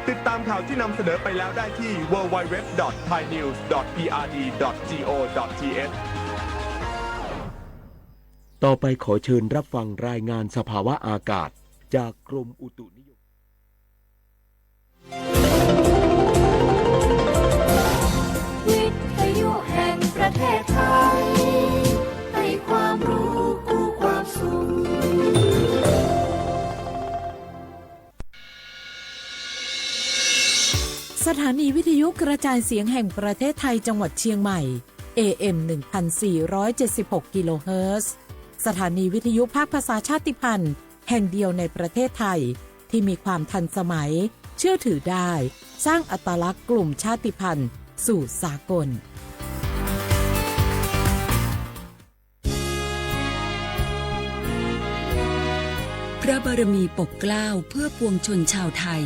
ติดตามข่าวที่นำเสนอไปแล้วได้ที่ www.thainews.prd.go.th ต่อไปขอเชิญรับฟังรายงานสภาวะอากาศจากกรมอุตุนิยมวิทยุแห่งประเทศไทยให้ความรู้คู่ความสุขสถานีวิทยุกระจายเสียงแห่งประเทศไทยจังหวัดเชียงใหม่ AM 1476 กิโลเฮิรตซ์สถานีวิทยุภาคภาษาชาติพันธุ์แห่งเดียวในประเทศไทยที่มีความทันสมัยเชื่อถือได้สร้างอัตลักษณ์กลุ่มชาติพันธุ์สู่สากลพระบารมีปกเกล้าเพื่อปวงชนชาวไทย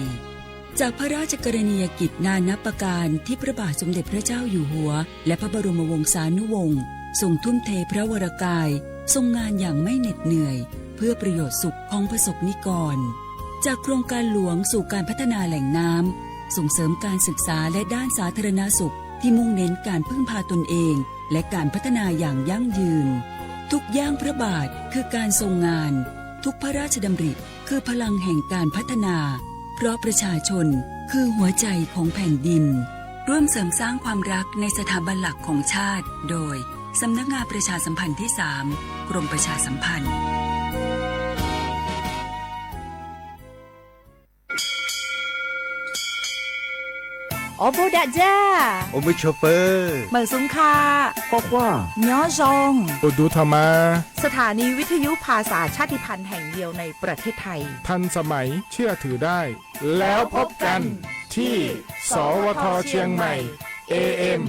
จากพระราชกรณียกิจนานับประการที่พระบาทสมเด็จพระเจ้าอยู่หัวและพระบรมวงศานุวงศ์ทรงทุ่มเทพระวรกายทรงงานอย่างไม่เหน็ดเหนื่อยเพื่อประโยชน์สุขของประสบนิกรจากโครงการหลวงสู่การพัฒนาแหล่งน้ำส่งเสริมการศึกษาและด้านสาธารณสุขที่มุ่งเน้นการพึ่งพาตนเองและการพัฒนาอย่างยั่งยืนทุกย่างพระบาทคือการทรงงานทุกพระราชดำริคือพลังแห่งการพัฒนาเพราะประชาชนคือหัวใจของแผ่นดินร่วมเสริมสร้างความรักในสถาบันหลักของชาติโดยสำนักงานประชาสัมพันธ์ที่ 3 กรมประชาสัมพันธ์โอโบดะจ้าโอมิโชเปอร์เหมือซุงคาก็ว่าย้อซงอุดูธรรมาสถานีวิทยุภาษาชาติพันธุ์แห่งเดียวในประเทศไทยทันสมัยเชื่อถือได้แล้วพบกันที่สวทเชียงใหม่ AM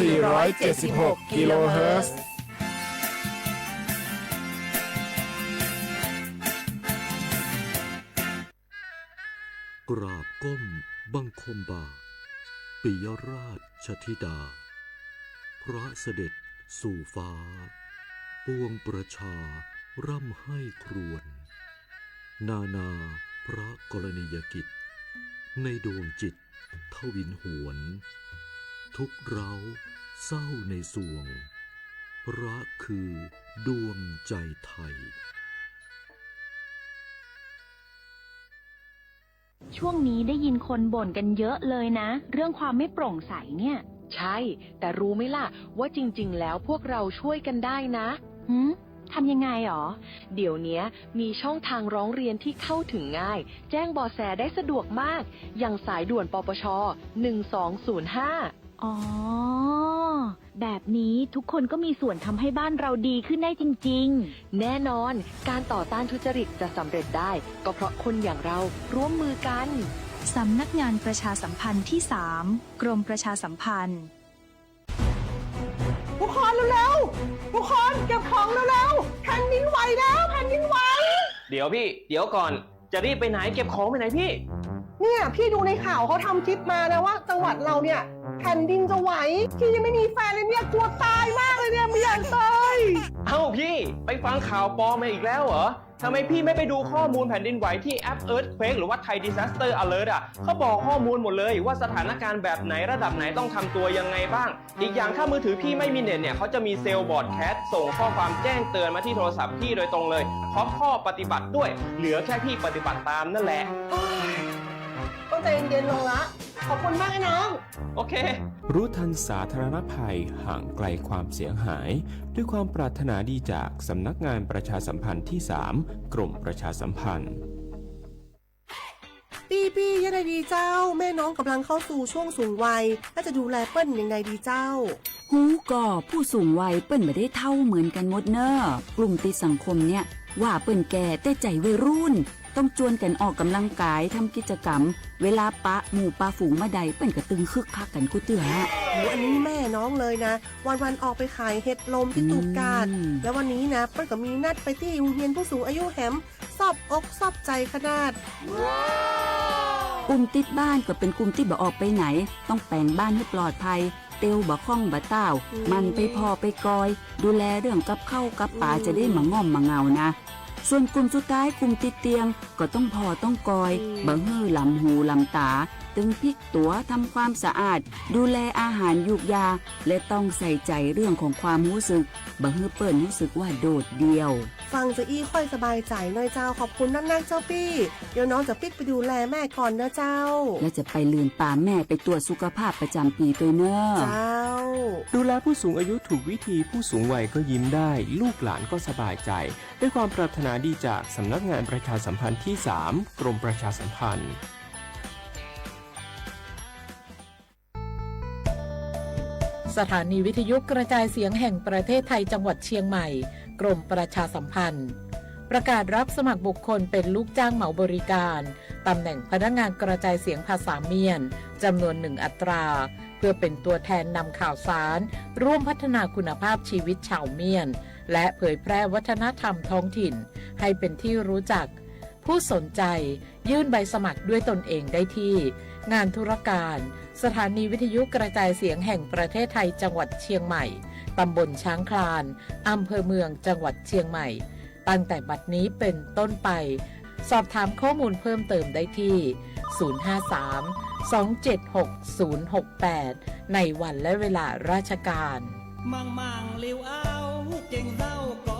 1476 กิโลเฮิรตซ์กราบก้มบังคมบาทปิยราชธิดาพระเสด็จสู่ฟ้าปวงประชาร่ำให้ครวญนาพระกรณียกิจในดวงจิตทวินหวนทุกเร้าเศร้าในสวงพระคือดวงใจไทยช่วงนี้ได้ยินคนบ่นกันเยอะเลยนะเรื่องความไม่โปร่งใสเนี่ยใช่แต่รู้ไหมล่ะว่าจริงๆแล้วพวกเราช่วยกันได้นะทำยังไงหรอเดี๋ยวนี้มีช่องทางร้องเรียนที่เข้าถึงง่ายแจ้งเบาะแสได้สะดวกมากอย่างสายด่วนปปช1205อ๋อแบบนี้ทุกคนก็มีส่วนทำให้บ้านเราดีขึ้นได้จริงๆแน่นอนการต่อต้านทุจริตจะสำเร็จได้ก็เพราะคนอย่างเราร่วมมือกันสำนักงานประชาสัมพันธ์ที่ 3 กรมประชาสัมพันธ์ทุกคนเร็วๆทุกคนเก็บของเร็วๆแผ่นดินไหวแล้วแผ่นดินไหวเดี๋ยวพี่เดี๋ยวก่อนจะรีบไปไหนเก็บของไปไหนพี่เนี่ยพี่ดูในข่าวเขาทำคลิปมานะว่าจังหวัดเราเนี่ยแผ่นดินจะไหวพี่ยังไม่มีแฟนเลยเนี่ยกลัวตายมากเลยเนี่ยไม่อยากตายเอ้าพี่ไปฟังข่าวปลอมมาอีกแล้วเหรอทำไมพี่ไม่ไปดูข้อมูลแผ่นดินไหวที่แอป Earthquake หรือว่า Thai Disaster Alert เขาบอกข้อมูลหมดเลยว่าสถานการณ์แบบไหนระดับไหนต้องทำตัวยังไงบ้างอีกอย่างถ้ามือถือพี่ไม่มีเน็ตเนี่ยเขาจะมีเซลล์บอร์ดแคสส่งข้อความแจ้งเตือนมาที่โทรศัพท์พี่โดยตรงเลยพร้อมข้อปฏิบัติด้วยเหลือแค่พี่ปฏิบัติตามนั่นแหละต้องใจเย็นๆลงละขอบคุณมากนะน้องโอเครู้ทันสาธารณภัยห่างไกลความเสียหายด้วยความปรารถนาดีจากสำนักงานประชาสัมพันธ์ที่ 3 กรมประชาสัมพันธ์ปียังไงดีเจ้าแม่น้องกำลังเข้าสู่ช่วงสูงวัยน่าจะดูแลเปิ้ลยังไงดีเจ้าฮูก่อผู้สูงวัยเปิ้ลไม่ได้เท่าเหมือนกันหมดเนอะกลุ่มติดสังคมเนี่ยว่าเปิ้ลแก่แต่ใจวัยรุ่นต้องจวนกันออกกำลังกายทำกิจกรรมเวลาปะหมู่ปะฝูงมาใดเปิ้นกระตึงคึกคักกันกูเตืออันนี้แม่น้องเลยนะวันออกไปขายเห็ดลมที่ตูบกาดแล้ววันนี้นะเปิ้ลก็มีนัดไปที่โรงเรียนผู้สูงอายุแหมซอบอกซอบใจขนาดกลุ่มติดบ้านก็เป็นกลุ่มที่บ่ออกไปไหนต้องแปลงบ้านให้ปลอดภัยเตียวบ่ข้องบ่เต้ามันไปพอไปกอยดูแลเรื่องกับข้าวกับปลาจะได้มาง่อมมาเงานะ ส่วนกลุ่มสุดท้ายกลุ่มติดเตียงก็ต้องพอต้องกอยบังเฮอลำหูลำตาตึงพลิกตัวทำความสะอาดดูแลอาหารยุกยาและต้องใส่ใจเรื่องของความรู้สึกบังเฮอเปิ่นรู้สึกว่าโดดเดี่ยว ฟังจะอี้ค่อยสบายใจหน่อยเจ้าขอบคุณนักๆเจ้าปี้เดี๋ยวน้องจะปิดไปดูแลแม่ก่อนนะเจ้าและจะไปลืนป่าแม่ไปตรวจสุขภาพประจำปีตัวเนอะเจ้าดูแลผู้สูงอายุถูกวิธีผู้สูงวัยก็ยิ้มได้ลูกหลานก็สบายใจด้วยความปรารถนาดีจากสำนักงานประชาสัมพันธ์ที่ 3 กรมประชาสัมพันธ์สถานีวิทยุกระจายเสียงแห่งประเทศไทยจังหวัดเชียงใหม่กรมประชาสัมพันธ์ประกาศรับสมัครบุคคลเป็นลูกจ้างเหมาบริการตำแหน่งพนักงานกระจายเสียงภาษาเมียนจำนวน1 อัตราเพื่อเป็นตัวแทนนำข่าวสารร่วมพัฒนาคุณภาพชีวิตชาวเมียนและเผยแพร่วัฒนธรรมท้องถิ่นให้เป็นที่รู้จักผู้สนใจยื่นใบสมัครด้วยตนเองได้ที่งานธุรการสถานีวิทยุกระจายเสียงแห่งประเทศไทยจังหวัดเชียงใหม่ตำบลช้างคลานอำเภอเมืองจังหวัดเชียงใหม่ตั้งแต่บัดนี้เป็นต้นไปสอบถามข้อมูลเพิ่มเติมได้ที่ 053-276-068 ในวันและเวลาราชการมังเลี้ยวเอาเก่งเศร้าก็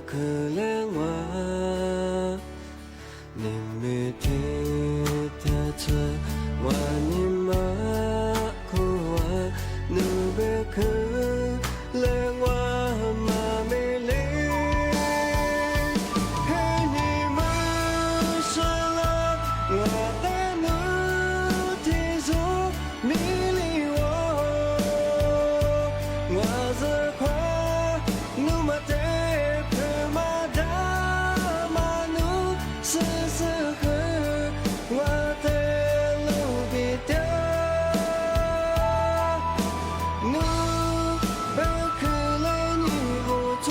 可怜我，你没听他说我你妈哭我，你别可怜我妈没理，嘿你们说了我的怒提出迷离我，我这块怒马的可马达马怒是适合我的路比掉，怒不可来你不错。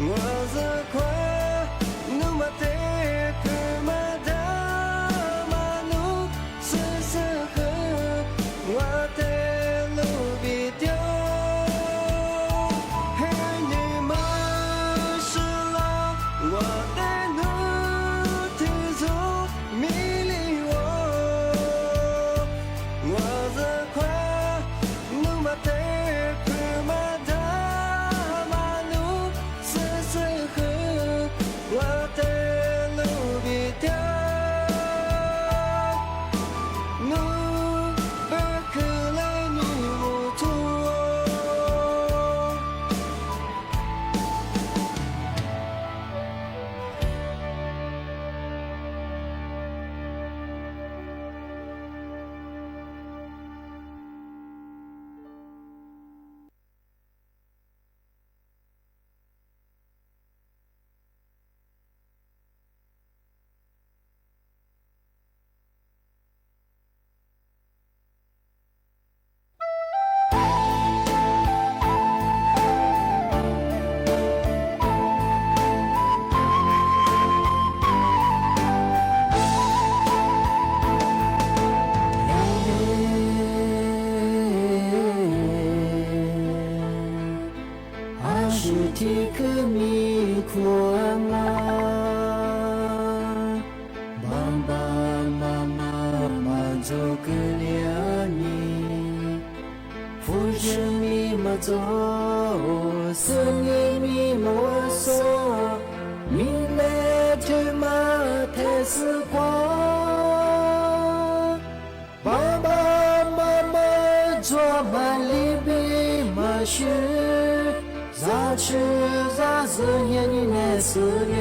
我这块怒马的做，是你迷我所，你来去马太时光，爸爸妈妈做满里边马须，咋去咋是眼你来思量。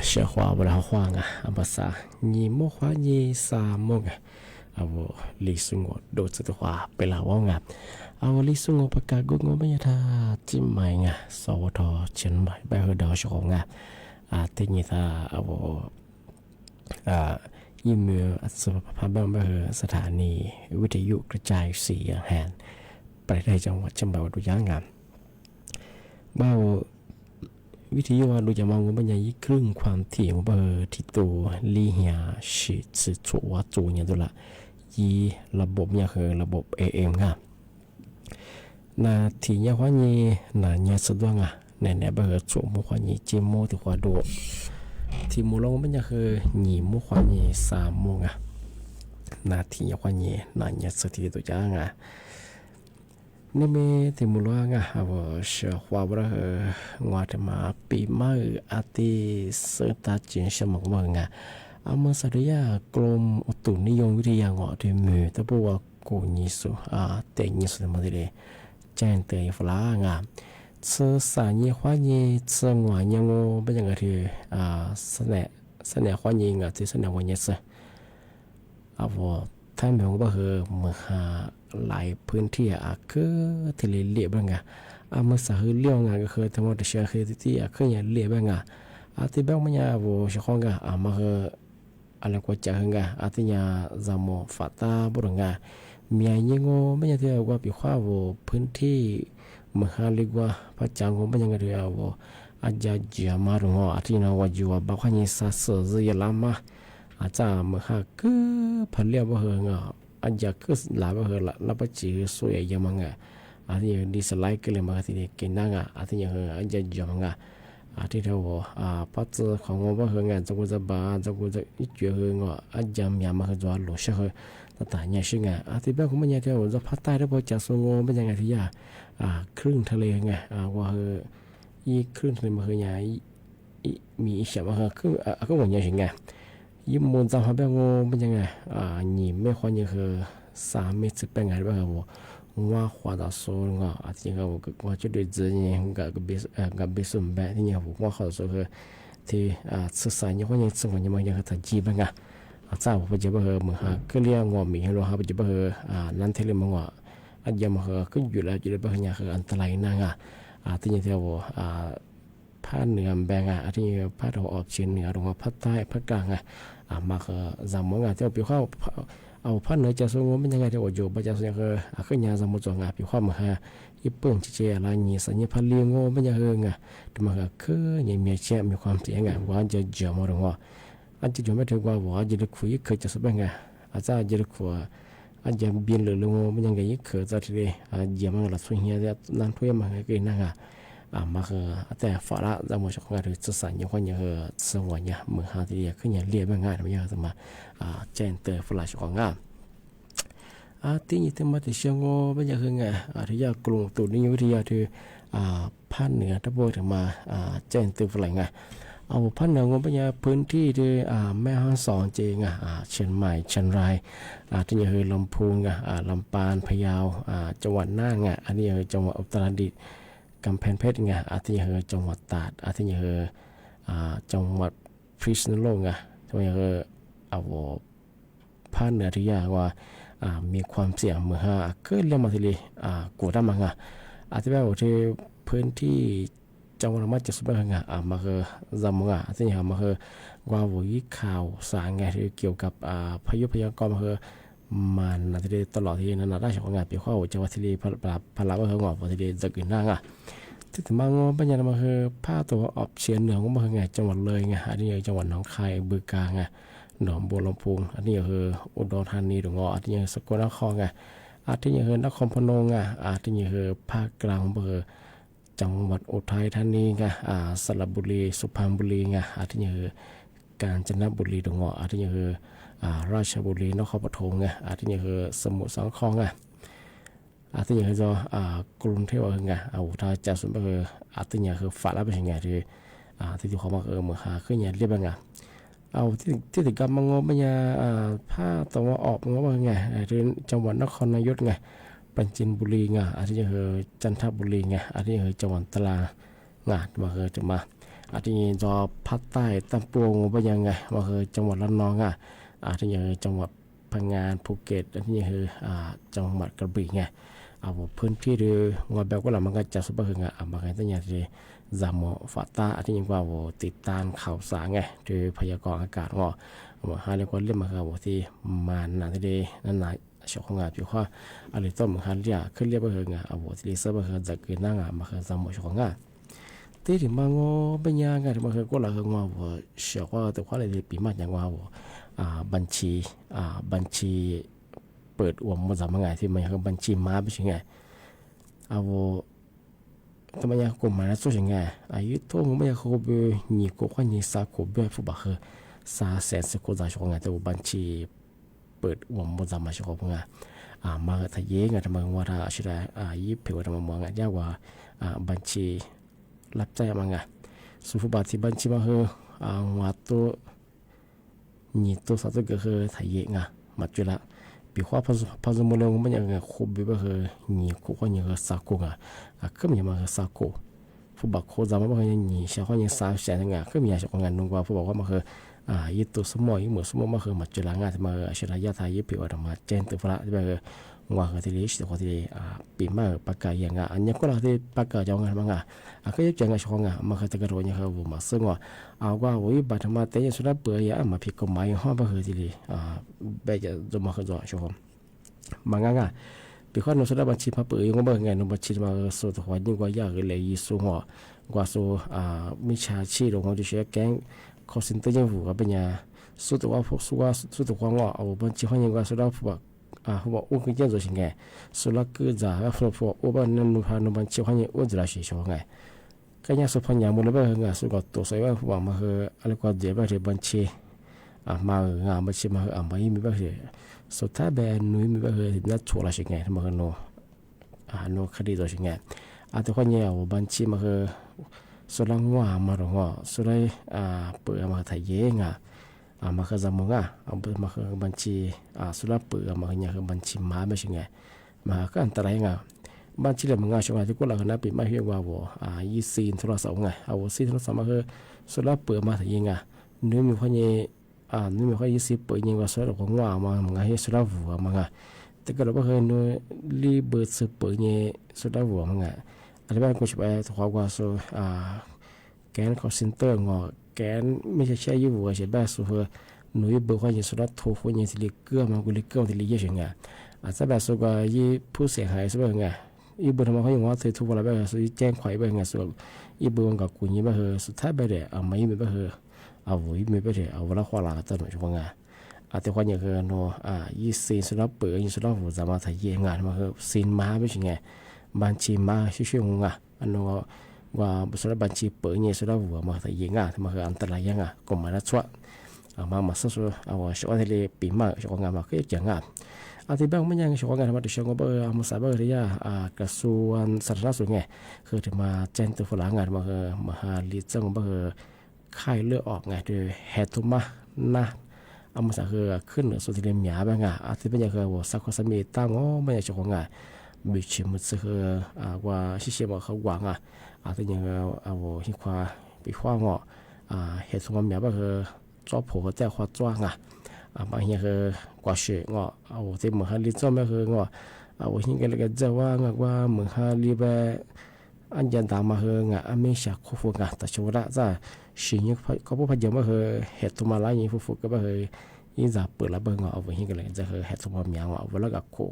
小话不老话啊，阿不啥，你莫话你啥莫个，阿我历史我都知道话被老王啊，阿我历史我ประกาศ我ไม่ยาจิ้มใหม่อ่ะสวทเชียงใหม่ไปเฮดอชงอ่ะทีนี้ถ้าอายิ่งมือสภาพบ้านไปสถานีวิทยุกระจายเสียงแห่งประเทศจังหวัดเชียงใหม่ดูย่างงามบ้าวิทยุดูจะมองว่ามันยังยิ่งครึ่งความถี่ของที่ตัวลีเฮียสิสืบชัวจูเนี่ยตัวละยี่ระบบเนี่ยคือระบบ AM ครับนาที่เนี่ยว่านี่นาเนี่ยสะดวกอ่ะเนี่ยจู่มุขวานี่จิมโมที่ขวาดูที่มูลงมันยังคือหนีมุขวานี่3 โมงอ่ะนาที่เนี่ยว่านี่นาเนี่ยสถิติตัวอย่างอ่ะนี่มีที่มูลงอ่ะว่าเชื่อว่าเราว่าจะมาปีใหม่อาทิตย์สตาร์ทเชื่อมากๆอ่ะอามาสัตยากรมอุตุนิยมวิทยาเงาะที่มือแต่บอกว่ากูนิสุเตนิสุมาเลยแจ้งเตือนฟลางอ่ะสานี่ว่านี่งวยังเป็นยังไงที่เสนอว่านี่อ่ะที่เสนอว่านี่ ท่านแบบว่าเมื่อหาหลายพื้นที่คือทะเลเลียบงเมื่อสาเหตุเลี้ยงก็คือทั้งหมดเชื่อคือที่คืออย่างเลียบงที่แบบมันช่วงมาอะไรก็จะที่ยาจามฟาตาบุรงมีอะไรงอไม่ใช่ที่ว่าปีข้าวพื้นที่เมื่อหาเรียกว่าพระจังก็ไม่ยังไงที่อาจจะจะมาลงที่น่าว่าอยู่ว่าบางคนยังสะสมจะลามาอาจจะเมื่อหาคือผลิตว่าอาจจะคือหลายว่าแล้วไปจีสวยยังมังที่ดีสไลด์ก็เลยมาที่กินนั่งที่ยังอาจจะจะมังที่เราปัจจุบันของว่าจงกุจะบ้าจงกุจะอีกเยอะอาจจะมีมาคือจะหลุดเชื่อแต่เนี่ยสิ่งที่แบบผมเนี่ยที่ว่าจะพัดใต้ได้พอจะส่งเป็นยังไงที่ครึ่งทะเลว่าอีครึ่งทะเลมาคือเนี่ยมีอีกอย่างมาคือก็เหมือนอย่างไงยิ่งมนต์จำเขาแบบเป็นยังไงหนีไม่ค่อยยังคือ3 เมตรเป็นไงบ้างว่าขวาตาโซ่ที่เขาว่าจะด้วยจีนกับเบสมแบบที่เนี่ยว่าเขาโซ่คือที่ศึกษาเนี่ยว่ายังสงวนยังมันยังคือจีบ้างเจ้าปัจจุบันเหมือนก็เรียกว่ามีเราปัจจุบันนั้นเทเลมังว่าอาจจะมาก็อยู่แล้วอยู่แล้วบางอย่างคืออันตรายนั่งที่นี่ที่ว่าภาคเหนือแบงที่ภาคตะวันออกเฉียงเหนือตรงภาคใต้ภาคกลางมาคือจำมองที่ว่าปีข้าวเอาภาคเหนือจะส่งเป็นยังไงที่ว่าอยู่ปัจจุบันคือขึ้นยาจำมองจงปีข้าวมาญี่ปุ่นเชียอะไรนี่สัญญาพันเลี้ยงเป็นยังไงแต่มาคือยังมีเชื่อมีความเสี่ยงว่าจะเจอมาตรงว่าอันที่จะไม่ถึงว่าจะได้คุยเคยจะสบายไงอาจจะจะได้คุยอาจจะเบียนหรือลงมันยังไงยิ่งเคยจะที่เยี่ยมมันละส่วนเฮียจะนั่งทุยมันก็นั่งมาคือแต่ฝรั่งจะมาจากงานหรือจะสั่งยังคนยังสวรรค์เนี่ยเมื่อหาที่เรียกขึ้นอย่างเรียบง่ายมันยังจะมาแจ้งเตือนฝรั่งจากงานที่นี่ที่มาที่เชียงโง่มันยังคือไงที่ยากลุ่มตัวนี้วิทยาที่ภาคเหนือทับโบถึงมาแจ้งเตือนฝรั่งไงเอาภาคเหนืองเป็นพื้นที่ที่แม่ฮ่องสอนจริงเชียงใหม่เชียงรายที่ยังคือลำพูนลำปางพะเยาจังหวัดน่านอันนี้คือจังหวัดอุตรดิตถ์กำแพงเพชรที่ยังคือจังหวัดตราดที่ยังคือจังหวัดพิษณุโลกที่ยังคือเอาภาคเหนือที่ยากว่ามีความเสี่ยงเมื่อเกิดเรื่องมาทีกูได้มั้งที่แบบที่พื้นที่จังหวัดมาจากสุพรรณมาคือจำมั้งที่ยังมาคือว่าวิข่าวสารไงที่เกี่ยวกับพายุพยากรณ์มาคือมันที่ตลอดที่นั้นได้ของงานปีข้าวจังหวัดที่พลาว่าเขางอกที่จะกินนั่งที่ถึงมางปัญญามาคือภาคตัวออกเฉียงเหนือก็มาคือไงจังหวัดเลยอันนี้จังหวัดหนองคายบึงกาฬหนองบัวลำพูอันนี้คืออุดรธานีหรืออันนี้สกลนครอันนี้คือนครพนมอันนี้คือภาคกลางคือจังหวัดอุทัยธานีสระบุรีสุพรรณบุรีอันนี้คือกาญจนบุรีหรืออันนี้คือราชบุรีนครปฐมอันนี้คือสมุทรสาครอันนี้คือกรุงเทพอุทัยจันทบุรีอันนี้คือฝาละเป็นยังไงที่เขามาเมื่อหาขึ้นอย่างเรียบร้อยเอาที่ติดกับมังงปัญญาภาคตะวันออกมังงว่าไงที่จังหวัดนครนายกปัญจินบุรีอันนี้คือจันทบุรีอันนี้คือจังหวัดตราดมาคือจะมาอันนี้จอภาคใต้ตั้งปวงปัญญามาคือจังหวัดระนองอันนี้คือจังหวัดพังงานภูเก็ตอันนี้คือจังหวัดกระบี่เอาพื้นที่หรืองอแบบก็หลังมันก็จะสุภาพบางอย่างที่จามฟาตาที่ยังว่าติดตามข่าวสารที่พยากรณ์อากาศหาเรื่องเรื่องมาที่มันที่นั่นไหนชาวงานอยู่ว่าอะไรต้นมันเรียกขึ้นเรียกว่าที่เสพจะเกิดนั่งมาจามชาวงานที่ถึงมางเป็นยังไงที่มาก็หลังเชื่อว่าแต่ว่าอะไรปีมันยังว่าบัญชีเปิดอวมมาจากเมื่อไงที่มันคือบัญชีม้าเป็นยังไงทำไมยังกลุ่มมันสู้ยังไงอายุทั่วมันยังเขาไปหนีกูว่าหนีสากูแบบผู้บ่าวสาแสนสกุลจากช่วงไงแต่ว่าบัญชีเปิดอวมมาจากมาช่วงไงมาทะเยงทำไมว่าถ้าชิดยี่ผิวทำไมมองยากว่าบัญชีรับใจมั้งสุภาพบัตรที่บัญชีมาคือว่าตัวหนีตัวสัตว์ก็คือทะเยงมาจุละปีข้าวพอสมมติเราไม่ยังคุบแบบคือหนีกูก็ยังสากูก็มีมาสากูผู้บักโคจำมาบอกยังหนีชาวเขายังสาแสนก็มีชาวงานนุ่งว่าผู้บอกว่ามาคือ ยี่ตัวสมอยี่หมดสมอมาคือมาจุฬางานมาเฉลยยาไทยยี่ปีว่ามาเจนตัวพระที่แบบว่าที่ลิสต์ที่ปีมาปากกาอย่างอันนี้ก็เราที่ปากกาจองกันบ้างก็ยังจังช่องมาคือตะกร้อเนี่ยคือมาซึ่งว่าเอาว่าวิบัติมาแต่ยังสุดาเปื่อยมาพิกหมายห้องมาคือที่ลิแบบจะจะมาคือจะช่องบางงานปีข้อนุสุดาบัญชีมาเปื่อยยังบางไงนุบัญชีมาสุดหัวยิ่งกว่ายากเลยยิ่งสูงหัวกว่าสูมิชาชีลงมาดูเชื่อแก๊งคอสินเตอร์ยังหูกับเป็นยาสุดว่าพวกสุดความว่าเอาบัญชีห้องยังกว่าสุดาพวกเขาบอกอุ้งกินตัวสิ่งไงสุดก็จะพวกอุ้งนั่นนุพานุบัญชีห้องยังอุ้งจะได้ช่วยไงก็ยังสุพรรณยามุนแบบไงสุดก็ตัวใส่ว่าพวกมาคืออะไรก็เดี๋ยวแบบบัญชีมาบัญชีมาไม่มีแบบสุดท้ายแบบนุ้ยมีแบบนัดชัวร์สิ่งไงทำไมกันโนคดีตัวสิ่งไงแต่คนเนี่ยบัญชีมาคือสุดละงัวมาหรอสุดเลยเปิดมาถ่ายเองมาคือจำมึงมาคือบัญชีสุดละเปิดมาคือเนี่ยคือบัญชีมาไม่ใช่ไงมาก็อันตรายไงบัญชีเลยมึงช่วงที่กูหลังนั้นปีไม่เฮียว่ายี่สิบโทรศัพท์ไงซีโทรศัพท์มาคือสุดละเปิดมาถ่ายเองนึกมีคนเนี่ยนึกมีคนยี่สิบเปิดยังว่าสุดละงัวมามึงเฮียสุดละวัวมึงแต่ก็เราไม่เคยนึกรีเบิร์ดสุดเปิดเนี่ยสุดละวัวมึงอะไรบ้างกูจะไปถามว่าสุแกนคอสินเตอร์งอแกนไม่ใช่ยี่หัวใช่บ้าสุดหนุ่ยเบอร์ว่าอย่างสุดโทรคนอย่างสิลิเกอร์มันกูลิเกอร์ที่ลิเยอะใช่ไงแต่แบบสุดก็ยี่ผู้เสียหายสุดไงยี่เบอร์ทำไมเขาอย่างว่าเธอทุกวันแบบสุดแจ้งข่อยแบบไงสุดยี่เบอร์มันกับกูยี่แบบสุดท้ายแบบเดี๋ยวไม่ยี่แบบวิไม่แบบเดี๋ยวเวลาขวาหลังตลอดช่วงไงแต่คนอย่างโนยี่ซีนสุดเปิดยี่สุดหัวจะมาถ่ายเยงานมาคือซีนมาไม่ใช่ไงบัญชีมาชื่อๆงอันนั้นว่าสุดบัญชีเปิดเนี่ยสุดหัวมาแต่ยังมาคืออันตรายยังก็มาแล้วชัวมาสุดเอาช่วงที่ปีมาช่วงงานมาก็ยังที่บางมันยังช่วงงานมาดูช่วงว่ามาสายบริยากระทรวงสาธารณสุขไงคือที่มาแจ้งตัวฝรั่งงานมาคือมาหาลิจังมาคือไข้เลือดออกไงโดยแฮตุมานะมาสักคือขึ้นสุดที่เรียมหยาบ้างที่เป็นยังคือว่าสักคนสามีตั้งไม่ยังช่วงงานบิชิมุสคือว่าชิเชมาเขาหวังแต่ยังหิควาปีขว้างเหตุสมแบบคือจ้าผัวแต่ขวาจ้างบางอย่างคือกว่าเชื่อที่เหมือนฮาริจ้าไม่คือหิกันเลยก็จะว่าเหมือนฮาริแบบอันยันตามมาคือไม่ใช่คู่ฟูแต่ชัวร์จะสิ่งนี้ก็พบพยายามคือเหตุมาแล้วยิ่งฟูก็คือยิ่งจะเปิดแล้วหิกันเลยจะคือเหตุสมแบบเวลากับคู่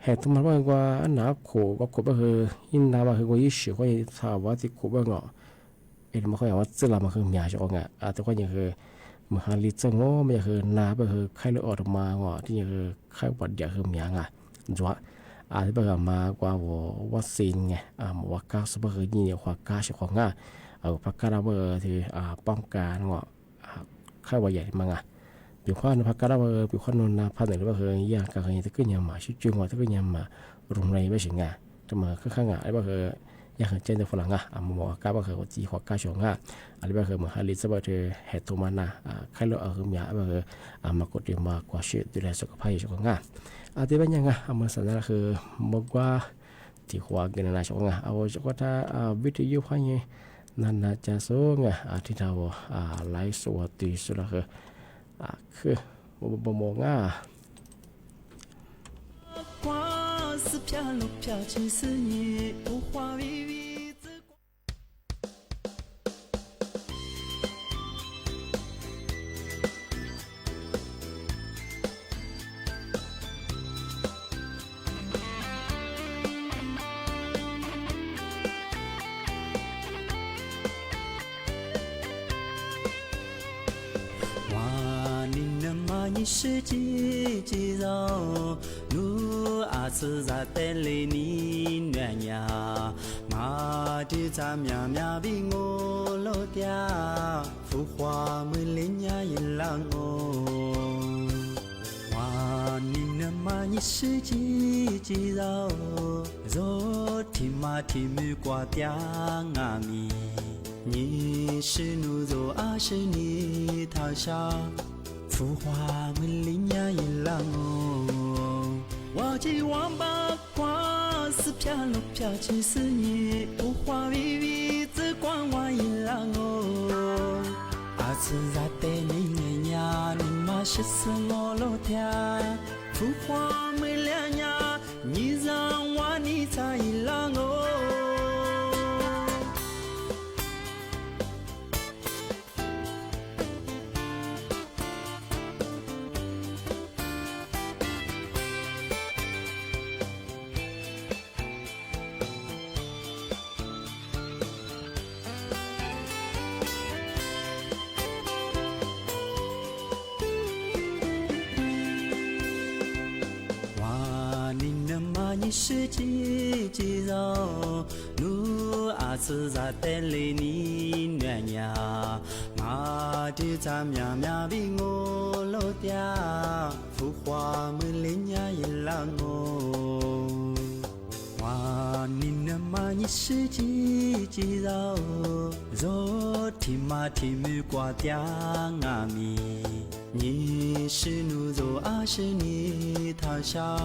เหตุมันว่าอันหนาโขก็โขก็คือยินนามาคือว่ายิ่งสิว่าถามว่าที่โขบ้างมันเขาอย่างว่าจะลามาคือมีอะไรก็แต่ก็ยังคือมหาลิจังไม่คือนาก็คือไข้เลือดออกมาที่ยังคือไข้หวัดใหญ่คือมีอะไรจ้ะที่แบบมากว่าวัคซีนไงวัคซีนก็คือยี่ห้อก้าใช่ของพักการเบอร์ที่ป้องกันไข้หวัดใหญ่มาปีขวานพักการว่าปีขวานนนพันหนึ่งหรือว่าคือยากการที่ก็ยังมาชิจุงว่าที่ก็ยังมารุมไรไม่ใช่ไงแต่มาข้างๆอะไรว่าคือยากเจนในฝรั่งมองก้าว่าคือจีหัวก้าชงอะไรว่าคือมาฮาริสว่าที่เหตุมานะใครเราคือมีอะไรว่าคือมากดดีมากว่าชีวิตดูแลสุขภาพชงที่เป็นยังมาสัญญาคือบอกว่าที่หัวกินนะชงเอาจะก็ถ้าวิทยุพันยังนั่นน่าจะสูงที่เราไลฟ์สดตีสุดละคือบ่มอง花是飘落飘进思念，无花微微之光。你是几几绕，路阿次在带来你暖呀，马的咱苗苗比我老嗲，浮华没脸呀一浪哦。哇，你那么你是几几绕，若天马天没挂嗲阿咪，你是奴肉阿是你逃下。浮华没林呀一浪哦，我这王八瓜是飘落飘进思念，浮华微微之光我一浪哦，阿次在带你年呀，你妈是死我老天，浮华没两呀，你让我你在一浪哦。你是几几绕，努阿次在带里你暖呀，我的咱喵喵比我老爹，浮华没脸呀一浪哦。哇，你那么你是几几绕，若提马提木瓜嗲阿咪，你是努肉阿是你他下。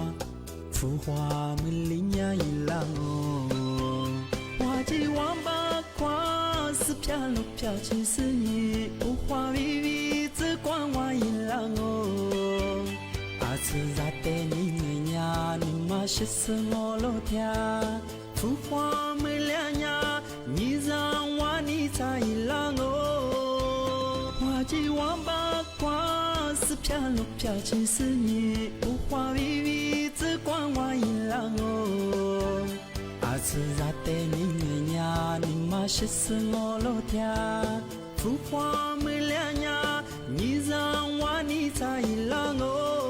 浮华没林呀一浪哦，花季王八瓜是飘落飘去是你，浮华微微只管我一浪哦，阿次在带你年呀，你妈是死我老天，浮华没两呀，你让我你在一浪哦，花季王八瓜是飘落飘去是你，浮华微微。只管我一浪哦，阿次在带你年呀，你妈是死我老天，浮华没两呀，你让我你在一浪哦。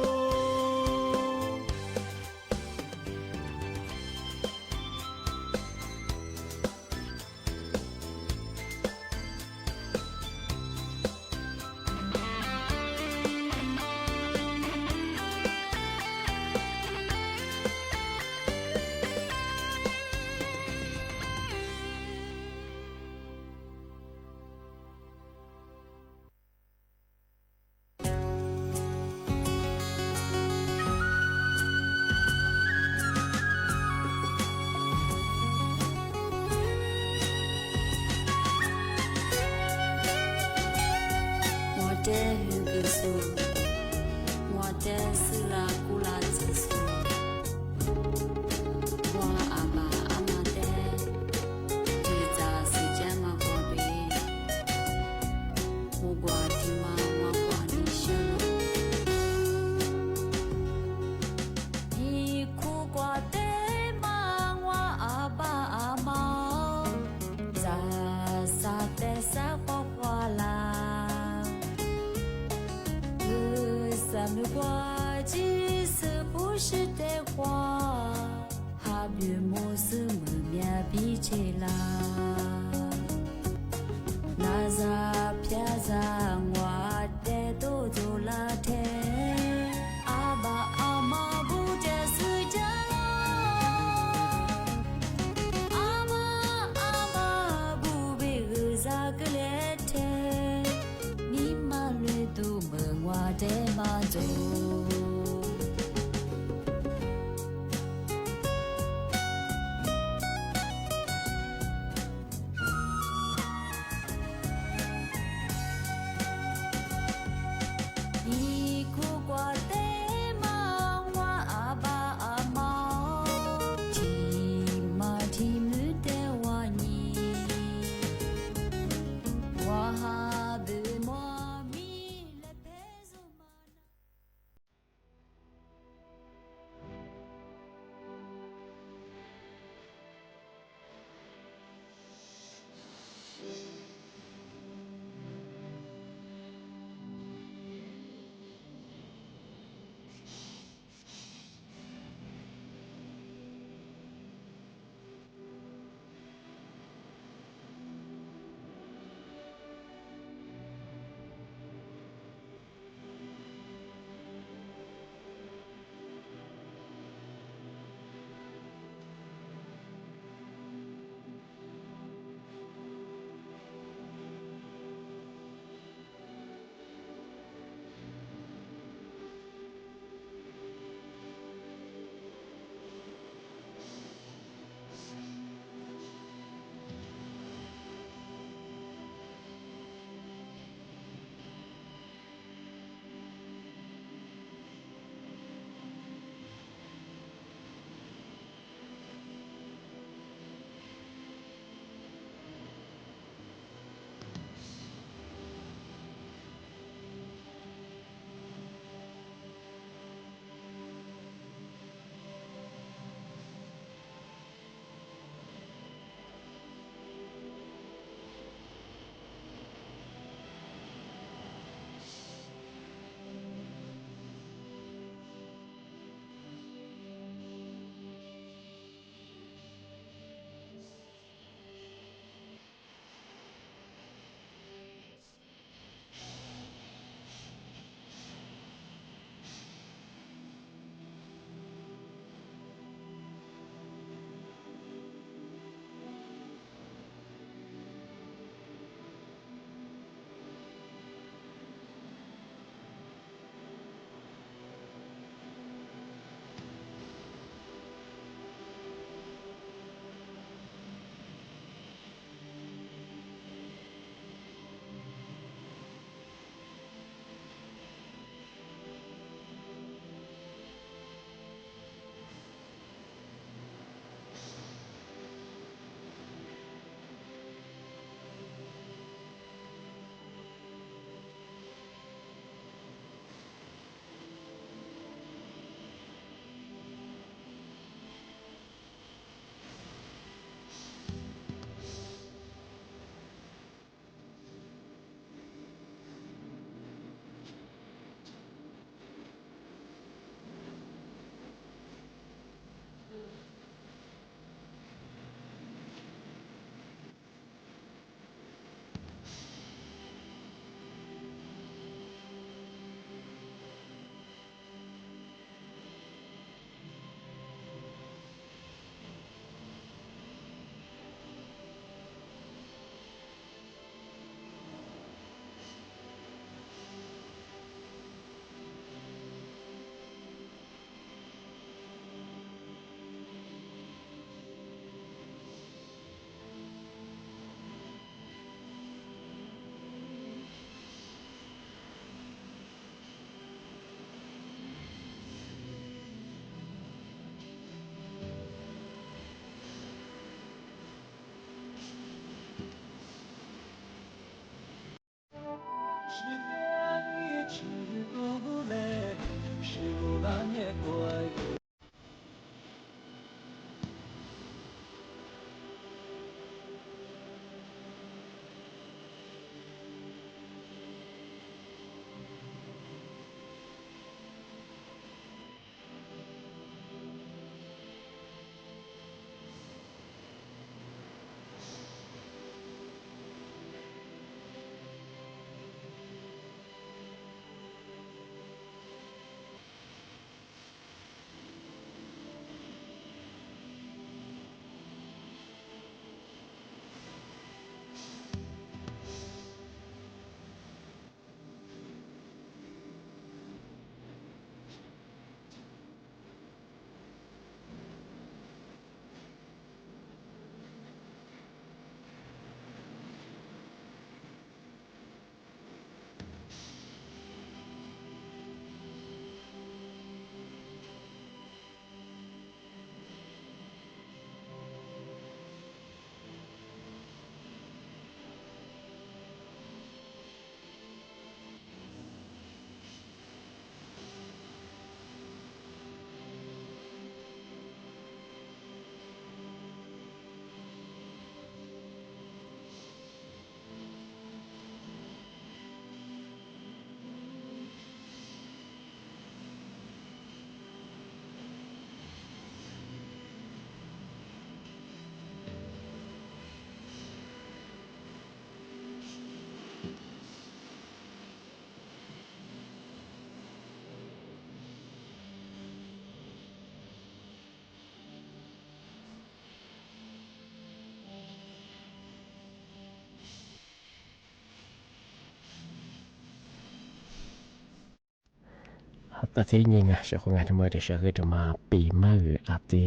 แต่ที่ยิงเจ้าของงานทั้งหมดเชื่อคือจะมาปีมาอาทิ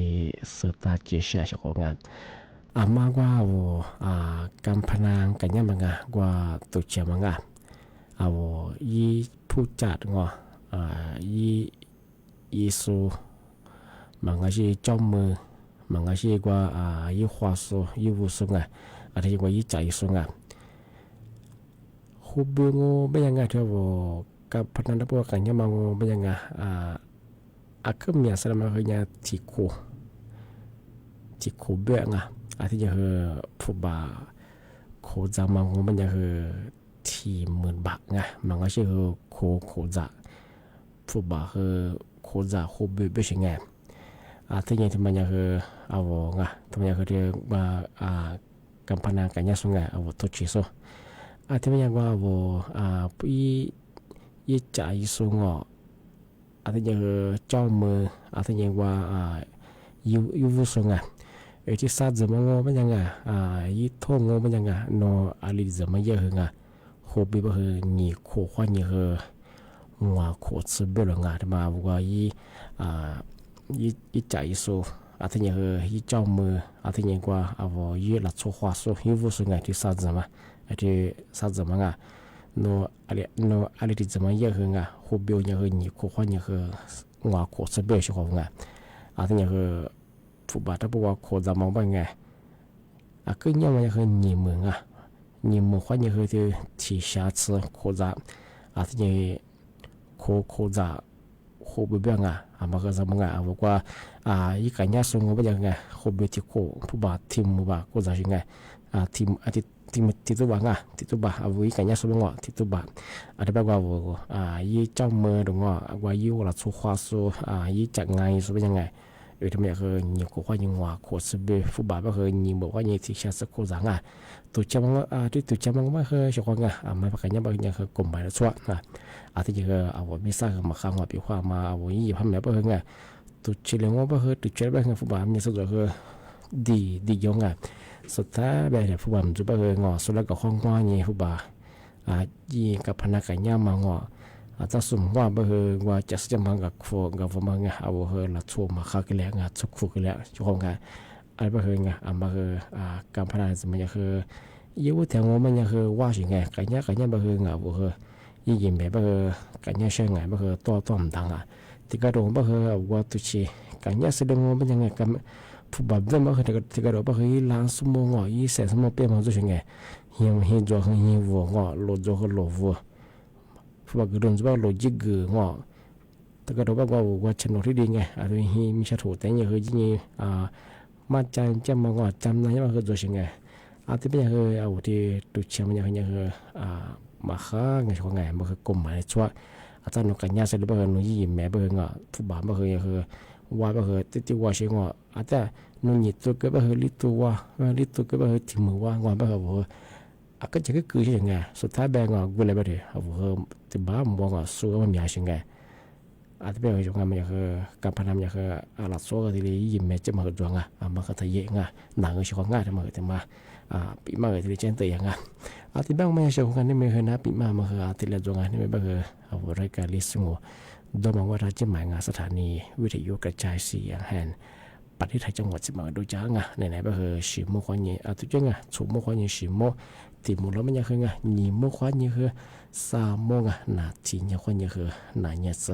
สุดตาจีเจ้าของงานมากกว่าการพนังกันยังมังกว่าตุเชียมังยี่ผู้จัดยี่สูมังชีจอมมือมังชีกว่ายี่ขวาสูยี่วุสุอาทิกว่ายี่ใจสุคุบงเป็นยังไงเท่ากับพนันพวกกันยังมังเป็นยังไงก็มีสารมาคือเนี่ยที่คูเบื่ออาทิจะคือผู้บ่าโคจามังเป็นยังคือที่10,000 บาทมันก็ชื่อโคจาผู้บ่าคือโคจาโคเบื่อใช่ไงที่ยังที่มันยังคือที่มันยังคือที่มาการพนันกันยังส่งตัวชีโซที่มันยังยี่ใจสูงที่ยังเจ้ามือที่ยังยูวุสูงที่ซาจะมังเป็นยังยี่ท่งเป็นยังโนอาลิจะมาเยอะโคบิบคือนี่โคขวัญนี่คืองัวโคซื้อเบลที่มาว่ายี่ใจสูที่ยังยี่เจ้ามือที่ยังยี่หลักโซขวาสูยูวุสูงที่ซาจะมาที่ซาจะมังโนอาลิจะมาเยอะโคบิลยังคือนี่โคขวัญนี่คืองัวโคซื้อเบลชิของที่ยังคือผู้บาดถ้าบอกว่าโคจะมองเป็นไงก็ยังมันคือหนีมือหมือว่ายังคือที่下次โคจะที่ยังโคจะโคเบื่อมันก็จะมังบอกว่ายี่กันยาสูงเป็นยังไงโคเบื่อที่โคผู้บาดทีมผู้บาดโคจะยังไงทีมที่ตัวบ้างที่ตัวบ้ายี่กันยาสูงที่ตัวบ้าที่บอกว่ายี่เจ้ามือตรงว่ายี่ว่าสุขวาสุยี่จักไงสุเป็นยังไงทำไมคือnhiều cuộc hoa nhiều hòa của sự bề phụ bà bao hơi nhiều bộ hoa nhiều thì sẽ có giá tụi chăm tụi chăm bao hơi cho con mấy bác nhà bao nhiêu hơi cùng bài soạn thì giờ bây giờ mà khang hòa biểu hòa mà nhiều ham mẹ bao hơi tụi chỉ lấy bao hơi tụi chơi bao hơi phụ bà nhiều số rồi đi giốngสุดท้ายแบบphụ bà mình bao hơi ngỏ số là có khoang hoa nhiều phụ bà gìกับพนักงานมาngỏถ้าสมมติว่าจะจะมากับฟัวมาละทั่วมาข้ากันแล้วทุกกันแล้วช่วงอะไรมาการพนันมันยิ่งแถวมันว่าสิ่งกันยังยิ่งยิ่งแบบกันยังเชื่อตัวมันดังที่กระโดดว่าตุชีกันยังแสดงว่ามันยังกันผู้บับเดิมที่กระโดดล้างสมองยี่เสสมองเปลี่ยนมาตัวสิ่งเฮียจอเฮียวัวโลจอโลวัวผู้บักเดินจะว่าโลจิกแต่ก็รู้ว่าฉันรู้ที่ดีไงอะไรที่มีชัดถูแต่ยังคือยิ่งมาจำมาจำนั้นมาคือตัวสิ่งไงที่เป็นยังคือที่ตุเชียมันยังคือมาข้างไงช่วงไงมาคือกลมหมายชัวอาจารย์นกกันยาเสร็จแล้วหนูยิ่งแม่ผู้บ่าวคือว่าที่ว่าเชียงอาจารย์นุ่งตัวก็ลิตัวก็ที่มือว่าก็จะคือยังไงสุดท้ายแบงกูเลยไปเลยที่บ้านมองสู้มันมีอะไรยังไงที่เป็นช่วงมันคือการพนันคือหลักโซ่ที่ยิ่งแม้จะมาดวงมันก็ทะเยงหนังช่วงง่ายที่มาแต่มาปีมาที่เจนตัวอย่างที่บ้านไม่ใช่ช่วงกันนี่ไม่เคยนะปีมามันคือที่เรื่องดวงนี่ไม่เป็นรายการลิสงูโดยมองว่าเราจะหมายงานสถานีวิทยุกระจายเสียงแห่งประเทศไทยจังหวัดสิมาดูจ้างไหนๆก็คือสิโมควานยี่ทุกจังสูโมควานยี่สิโมที่มูลแล้วมันยังคือยี่โมควานยี่คือ3 โมงนาทียี่ควานยี่คือนาเนียส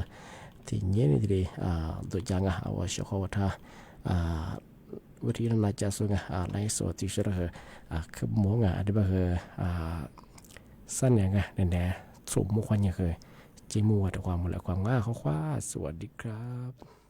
ที่เนี้ยนี่ทีดูจ้างว่าชอบว่าถ้าวิธีนั้นจะส่งไลฟ์สดที่สุดคือคือโมงอะไรก็คือสั้นอย่างไหนๆสูโมควานยี่คือจิมูว่าแต่ความมูลความง่ายเขาคว้าสวัสดีครับ